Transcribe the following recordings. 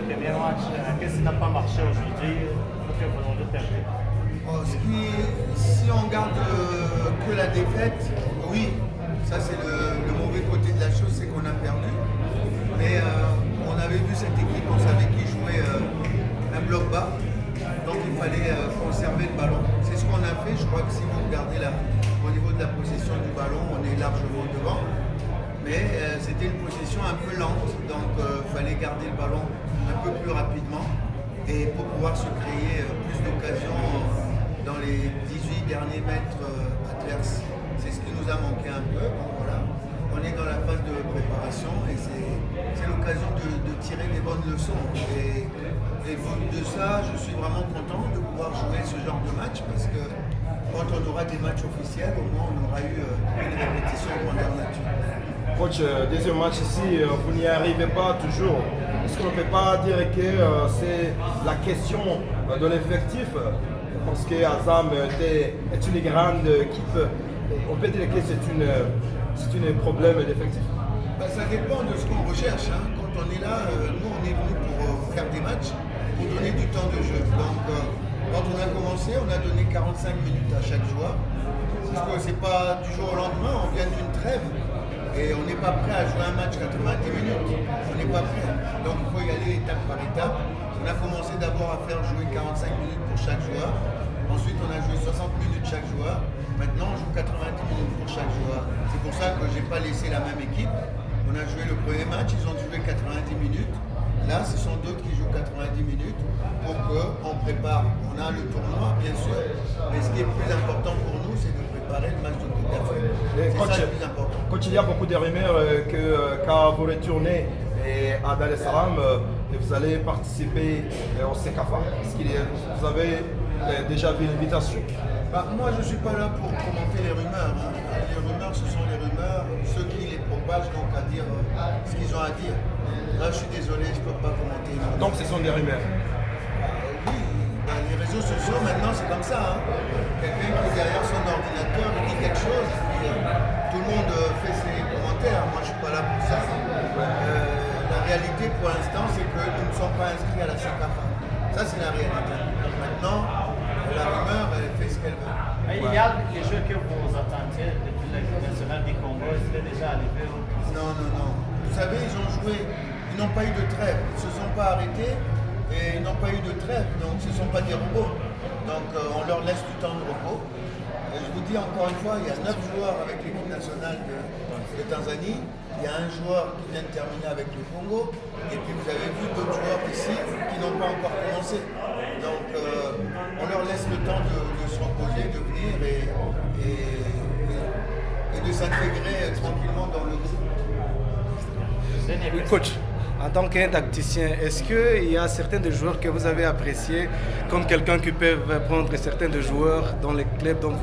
premier match. Qu'est-ce qui n'a pas marché aujourd'hui pour que vous perdez? Si on regarde que la défaite, oui, ça c'est le mauvais côté de la chose, c'est qu'on a perdu. Mais on avait vu cette équipe, on savait qu'ils jouaient un bloc bas, donc il fallait conserver le ballon. C'est ce qu'on a fait. Je crois que si vous regardez au niveau de la possession du ballon, on est largement devant. Mais c'était une possession un peu lente, donc il fallait garder le ballon un peu plus rapidement et pour pouvoir se créer plus d'occasions dans les 18 derniers mètres adverses. C'est ce qui nous a manqué un peu. Bon, voilà. On est dans la phase de préparation et c'est l'occasion de tirer des bonnes leçons. Et de ça, je suis vraiment content de pouvoir jouer ce genre de match parce que quand on aura des matchs officiels, au moins on aura eu une répétition grandeur nature. Coach, deuxième match ici, vous n'y arrivez pas toujours. Est-ce qu'on ne peut pas dire que c'est la question de l'effectif? Parce que Azam est une grande équipe. On peut dire que c'est un problème d'effectif. Ça dépend de ce qu'on recherche. Hein. Quand on est là, nous on est venu pour faire des matchs, pour donner du temps de jeu. Donc quand on a commencé, on a donné 45 minutes à chaque joueur. Parce que c'est pas du jour au lendemain, on vient d'une trêve. Et on n'est pas prêt à jouer un match 90 minutes. On n'est pas prêt. Donc il faut y aller étape par étape. On a commencé d'abord à faire jouer 45 minutes pour chaque joueur. Ensuite on a joué 60 minutes chaque joueur. Maintenant on joue 90 minutes pour chaque joueur. C'est pour ça que je n'ai pas laissé la même équipe. On a joué le premier match, ils ont joué 90 minutes. Là ce sont d'autres qui jouent 90 minutes pour qu'on prépare. On a le tournoi bien sûr. Mais ce qui est plus important pour nous c'est de préparer le match de Coupe d'Afrique. C'est ça le plus important. Coach, il y a beaucoup de rumeurs que quand vous retournez à Dar es Salaam, vous allez participer au CECAFA. Est-ce que vous avez déjà vu l'invitation? Moi, je ne suis pas là pour commenter les rumeurs. Hein. Les rumeurs, ce sont les rumeurs. Ceux qui les propagent donc à dire ce qu'ils ont à dire. Là, je suis désolé, je ne peux pas commenter. Donc, ce sont des rumeurs? Oui, les réseaux sociaux, maintenant, c'est comme ça. Hein. Quelqu'un qui est derrière son ordinateur, il dit quelque chose, puis tout le monde fait ses commentaires. Moi, je ne suis pas là pour ça. La réalité, pour l'instant, c'est que nous ne sommes pas inscrits à la CECAFA. Ça, c'est la réalité. Maintenant, la rumeur, elle fait ce qu'elle veut. Mais il y a les jeux que vous attendiez depuis l'équipe nationale du Congo, est-ce déjà arrivé? Non. Vous savez, ils ont joué, ils n'ont pas eu de trêve. Ils ne se sont pas arrêtés et ils n'ont pas eu de trêve. Donc, ce ne sont pas des robots. Donc, on leur laisse du temps de repos. Et je vous dis encore une fois, il y a 9 joueurs avec l'équipe nationale de Tanzanie. Il y a un joueur qui vient de terminer avec le Congo. Et puis, vous avez vu d'autres joueurs ici qui n'ont pas encore commencé. Donc, on leur laisse le temps de se reposer, de venir et de s'intégrer tranquillement dans le groupe. Oui, coach, en tant qu'un tacticien, est-ce qu'il y a certains des joueurs que vous avez appréciés comme quelqu'un qui peut prendre certains des joueurs dans les clubs dont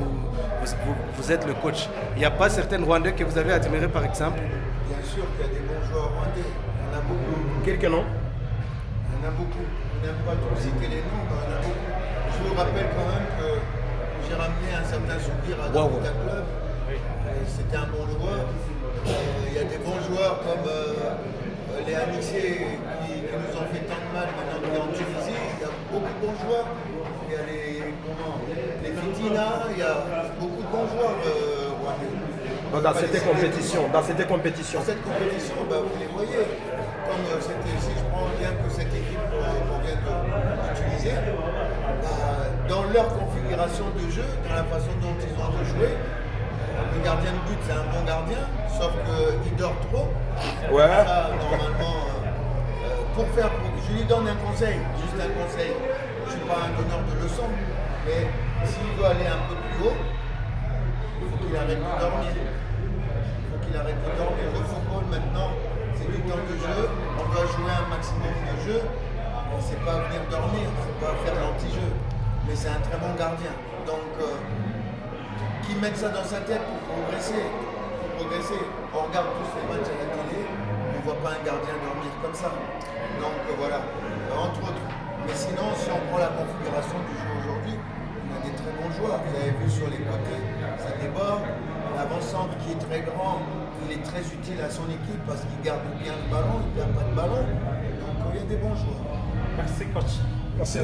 vous êtes le coach? Il n'y a pas certains Rwandais que vous avez admirés par exemple? Bien sûr qu'il y a des bons joueurs rwandais. Il y en a beaucoup. Quelques noms? Il y en a beaucoup. On n'aime pas trop citer les noms, mais il y en a beaucoup. Je vous rappelle quand même que j'ai ramené un certain Soupir à Dakota Club. C'était un bon joueur. Il y a des bons joueurs comme les Anissé qui nous ont fait tant de mal maintenant qu'on est en Tunisie. Il y a beaucoup de bons joueurs. Il y a les Fitina, il y a beaucoup de bons joueurs rwandais. Dans cette compétition. Dans cette compétition, vous les voyez. Comme si je prends bien que cette équipe qu'on vient d'utiliser, dans leur configuration de jeu, dans la façon dont ils ont de jouer, le gardien de but c'est un bon gardien, sauf qu'il dort trop. Ouais. Ça, normalement, je lui donne un conseil, juste un conseil. Je ne suis pas un donneur de leçons, mais s'il veut aller un peu plus haut, il faut qu'il arrête de dormir. Le football maintenant, c'est du temps de jeu. On doit jouer un maximum de jeu. C'est pas venir dormir, c'est pas faire l'anti-jeu. Mais c'est un très bon gardien. Donc, qu'il mette ça dans sa tête pour progresser. On regarde tous les matchs à la télé, on ne voit pas un gardien dormir comme ça. Donc voilà, entre autres. Mais sinon, si on prend la configuration du jeu aujourd'hui, on a des très bons joueurs. Vous avez vu sur les côtés, ça déborde. L'avant-centre qui est très grand, il est très utile à son équipe parce qu'il garde bien le ballon, il ne perd pas de ballon. Donc il y a des bons joueurs. Merci coach. Merci.